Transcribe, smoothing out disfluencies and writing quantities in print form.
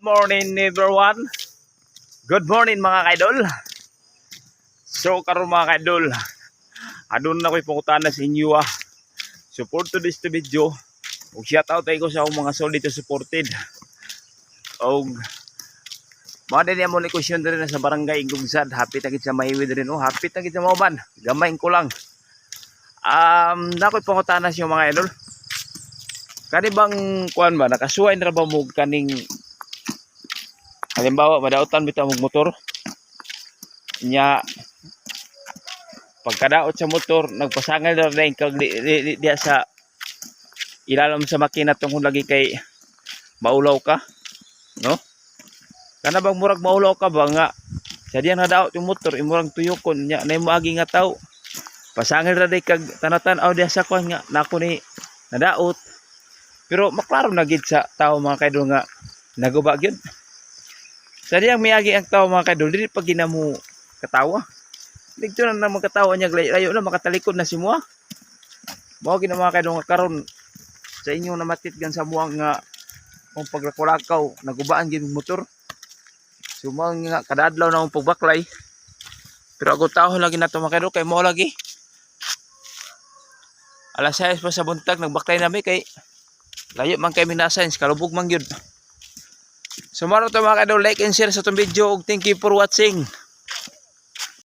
morning everyone. Good morning mga kaidol. So karon mga kaidol, adun na ko'y pangutana sa inyo Support to this video. Og shout out ay ko sa akong mga solid to supported. Og mga din mo ni question din sa barangay Gugsad. Happy ta gid sa mahiwi din happy ta gid sa mauban. Gamay ko lang. Na ko'y pangutana sa inyo mga idol. Kani bang kuan ba nakasuway na ba mo kaning halimbawa madautan bitaw mo motor nya pagkadaot sa motor nagpasangal na rin kag diya sa ilalim sa makina tungkol lagi kay maulaw ka no kana bang murag maulaw ka ba nga sa diyan nadaot yung motor imurang tuyokon nya nay moagi nga taw pasangal ra day kag tanatan-aw diya sa kuan nga nako ni nadaot pero maklaro na gid sa tao mga kaidol nga naguba gyud. Sa diyang miyagi ang tao mga kaidol dili pa ginamo katawa. Dito na magkatawa niya layo na makatalikod na si mo. Mao gid mga kaidol nga karon sa inyo na matitgan sa muang nga kung paglakolakaw nagubaan gid motor. So mao nga kadadlaw na ang pagbaklay. Pero ako taho lagi nato mga kaidol kay mo lagi. Alas 6 pa sa buntag nagbaklay nami kay layo man kay minasayns kalubog man gyud. So maro to mga kaidol, like and share sa itong video. Thank you for watching.